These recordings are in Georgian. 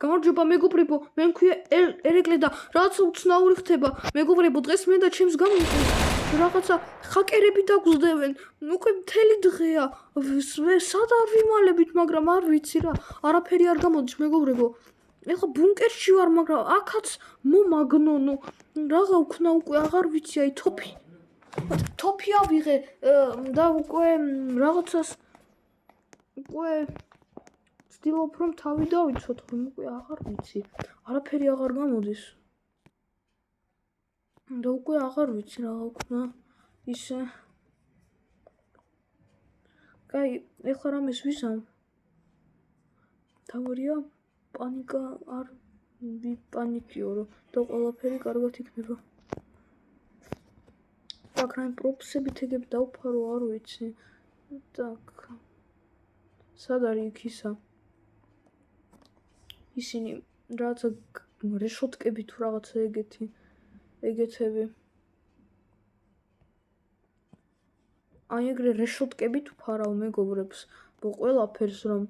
გამარჯობა მეგობრებო, მე მქვია ერეკლე და რაღაცა უცნაური ხდება. მეგობრებო, დღეს მე და ჩემს გამოვიდეს რაღაცა ჰაკერები დაგვზდებენ. უკვე მთელი დღეა. სად არ ვიმალებით, მაგრამ არ ვიცი რა. არაფერი არ გამოდის მეგობრებო. ეხლა ბუნკერში ვარ, მაგრამ აქაც მომაგნონო. რაღა ვქნა უკვე აღარ ვიცი, აი თოფი ავიღე და უკვე რაღაცას უკვე ვცდილობ რომ თავი დავიცოთ, ხომ უკვე აღარ ვიცი. არაფერი აღარ გამოდის. და უკვე აღარ ვიცი რა ვქნა ისე. კაი, ეხლა რამეს ვიზამ? თავარია პანიკა არ ვიპანიკიორო და ყველაფერი კარგად იქნება. так, რაიმე პროფესებით ეგებ დავფარო, არ ვიცი. так. სად არის იქ ისა? ისინი რაღაცა რეშოტკები თუ რაღაცა ეგეთები. აი ეგრე რეშოტკებით ვფარავ მეგობრებს, ყველაფერს რომ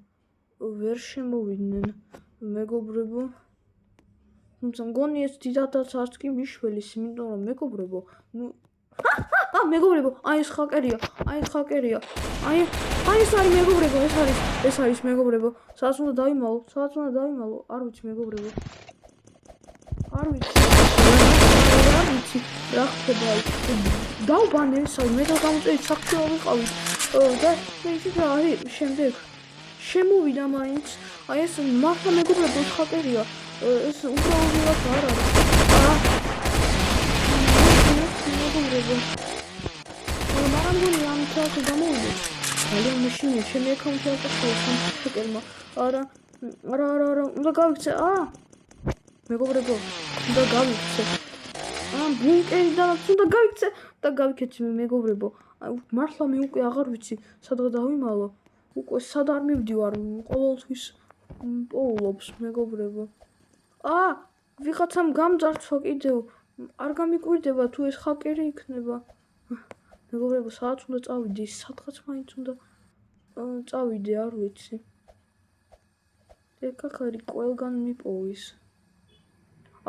ვერ შემოვიდნენ მეგობრებო. თუმცა მგონი ეს დიდადაც არც კი მიშველის, იმიტომ რომ მეგობრებო, მეგობრებო, აი ეს ჰაკერია. აი ეს არის მეგობრებო, ეს არის მეგობრებო. სადაც უნდა დავიმალო, არ ვიცი მეგობრებო. არ ვიცი რა ხდება იქ. დავბანე ესა, მე და გამოწერით საქმე ვიყავით. და ისიც რა არის შემდეგ. შემოვიდა მაინც. აი ეს მართლა მეგობრებო, ეს ჰაკერია. ეს უბრალოდ არ არის. მეგობრებო. მაგრამ მგონი ამ თვალს გამოვიდეს. ძალიან მეშინია, ჩემი აკაუნტი არ წახვალ ჰაკერმა. არა, უნდა გავიქცე. მეგობრებო, უნდა გავიქცე. ბუნკერი და უნდა გავიქცე და გავიქეცი მეგობრებო. მართლა მე უკვე აღარ ვიცი, სადღა დავიმალო. უკვე სად არ მივდივარ, ყოველთვის პოულობს მეგობრებო. ვიღაცამ გამძარცვა კიდევ. არ გამიკვირდება თუ ეს ჰაკერი იქნება. მეგობრებო, სადაც უნდა წავიდე, სადღაც მაინც უნდა წავიდე, არ ვიცი. ეკახარი ყველგან მიპოვის.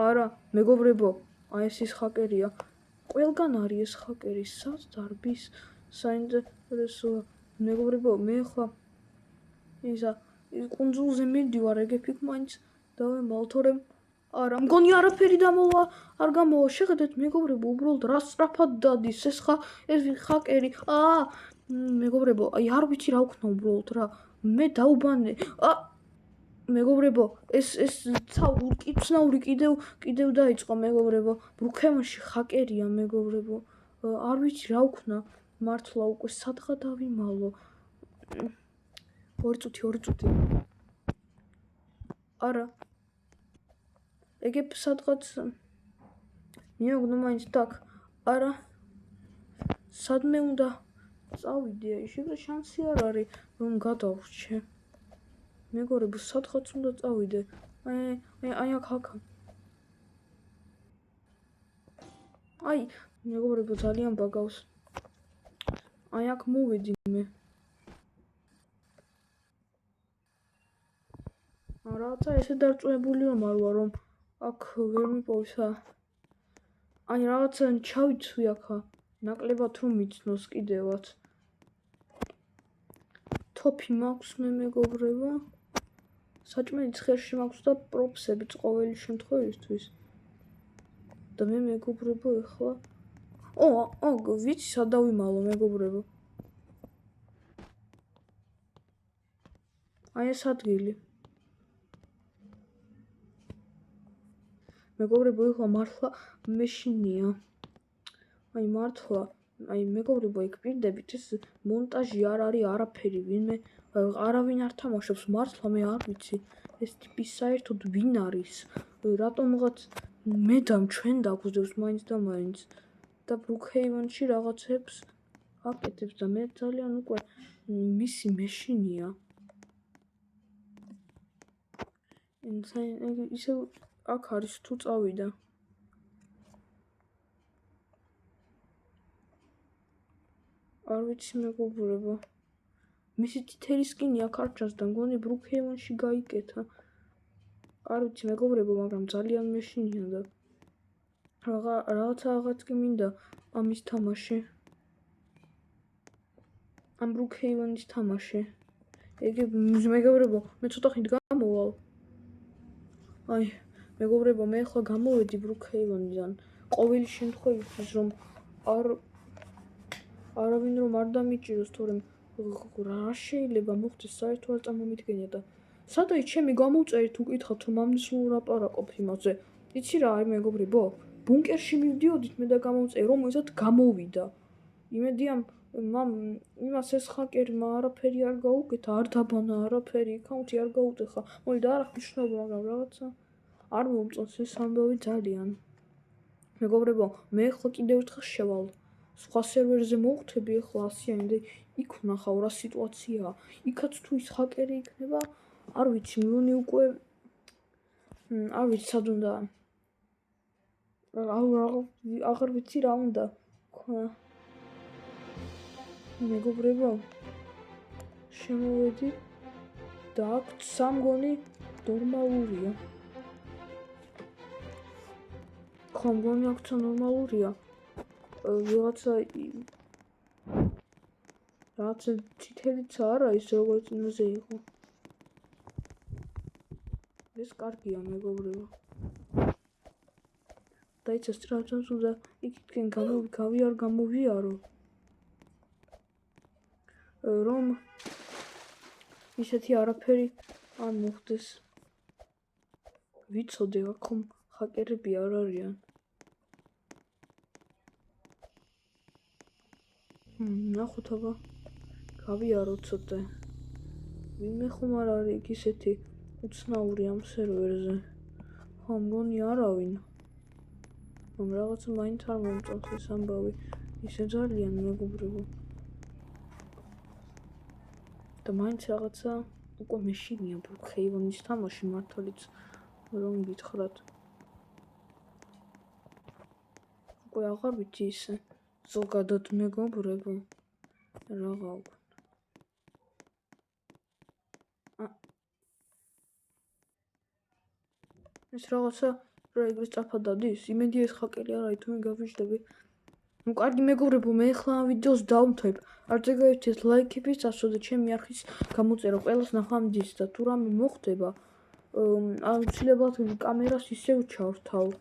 არა, მეგობრებო, აი ეს ის ჰაკერია. ყველგან არის ეს ჰაკერი, სად დარბის საინტერესოა. მეგობრებო, მე ხა ისა კუნძულზე მივდივარ, ეგებ იქ მაინც დავემალ, თორემ არა, მგონი არაფერი დამოვა, არ გამოვა. შეხედეთ მეგობრებო, უბრალოდ რა სწრაფად დადის ეს ჰაკერი. მეგობრებო, აი არ ვიცი რა ვქნა უბრალოდ რა. მე დაუბანე. მეგობრებო, ეს უცნაური კიდევ დაიწყო მეგობრებო. ბრუქენში ჰაკერია მეგობრებო. არ ვიცი რა ვქნა. მართლა უკვე სადღა დავიმალო. 2 წუთი. არა. ეგებ სადღაც მიაგნო მაინც так. არა. სადმე უნდა წავიდე, შეიძლება შანსი არ არის რომ გადავრჩე. მეგობრებო, სადღაც უნდა წავიდე. აი აქ ჰაკა. აი, მეგობრებო, ძალიან ბაგავს. აი აქ მოვედი მე. რაღაცა ესე დარწმუნებული ვარ რომ აქ ვერ მიპოვსა. აი რაღაცა ჩავიცვი აქა. ნაკლებად რომ მიცნოს კიდევაც. თოფი მაქვს მე მეგობრებო. საჭმელი ცხერში მაქვს და პროფსებიც ყოველი შემთხვევისთვის. და მე მეგობრებო ეხლა ვიცი სად დავიმალო მეგობრებო. აი ეს ადგილი. მეგობრებო, ეხლა მართლა მეშინია. აი მართლა, აი მეგობრებო, იქ პირდებით ეს მონტაჟი არ არის არაფერი, ვინმე არავინ არ თამაშობს, მართლა მე არ ვიცი. ეს ტიპი საერთოდ ვინ არის? რატომღაც მე და ჩვენ დაგვზევს მაინც და მაინც. და ბრუკჰეივენში რაღაცებს აკეთებს და მე ძალიან უკვე მისი მეშინია. ისე აქ არის თუ წავიდა. არ ვიცი მეგობრებო. მისი თითელი სკინი აქ არ ჩანს და მგონი ბრუკჰეივენში გაიკეთა. არ ვიცი მეგობრებო, მაგრამ ძალიან მეშინია და რაღაცაც კი მინდა ამის თამაში. ამ ბრუკჰეივენის თამაში. იგი მეგობრებო, მე ცოტა ხნით გამოვალ. აი, მეგობრებო, მე ახლა გამოვედი ბრუკჰეივენიდან. ყოველი შემთხვევისთვის რომ არავინ რომ არ დამიჭიროს, თორემ რა შეიძლება მოხდეს საერთოდ არ წარმომიდგენია და სადაც ჩემი გამოვწერით უკითხავთ რომ ამის ვლაპარაკობ იმაზე. იცი რა არის მეგობრებო? ბუნკერში მივდიოდით მე და გამოვწერე რომ ესეთ გამოვიდა. იმედია იმას ეს ჰაკერმა არაფერი არ გაუკეთა, არ დაბანა არაფერი, აკაუნტი არ გაუტეხა. მოდი და არ აქვს მნიშვნელობა, მაგრამ რაღაცა არ მომწონს ეს ამბავი ძალიან. მეგობრებო, მე ახლა კიდევ ერთხელ შევალ. სხვა სერვერზე მოვხვდები ახლა 100-იანი და იქ ვნახავ რა სიტუაციაა. იქაც თუ ის ჰაკერი იქნება, არ ვიცი, მილონი უკვე არ ვიცი სად უნდა. აღარ ვიცი რა უნდა. მეგობრებო, შემოვედი და აქ სამგონი ნორმალურია. ხომ გონი აქ ნორმალურია? რაღაცა ცითელიც არა ის როგორც იმაზე იყო. ეს კარგია მეგობრებო. დაიცა სტრაფზონს უნდა იქითკენ გავიარ გამოვიარო. რომ ისეთი არაფერი არ მოხდეს. ვიცოდე აქ ხომ ჰაკერები არ არიან. ნახოთ აბა გავიარო ცოტა. ვინმე ხომ არ არის იქ ისეთი უცნაური ამ სერვერზე. ხო მგონი არავინ. რაღაცა მაინც არ მომწონს ეს ამბავი. ისე ძალიან მეგობრებო. და მაინც რაღაცა უკვე მეშინია ბრუკჰეივენის თამაში მართალიც რომ გითხრათ. უკვე აღარ ვიცი ისე ზოგადად მეგობრებო რა გავქნა. ეს რაღაცა რა ეგრე სწრაფად დადის? იმედია ეს ჰაკერი არ არის თუ მე გავიჟდები. ну კარგი მეგობრებო, მე ახლა ამ ვიდეოს დავმთავრებ. არ ძეგაერთეთ ლაიქების წასვლა და ჩემი არხის გამოწერა ყველას ნახვამდის და თუ რამე მოხდება აუცილებლად კამერას ისევ ჩავრთავ.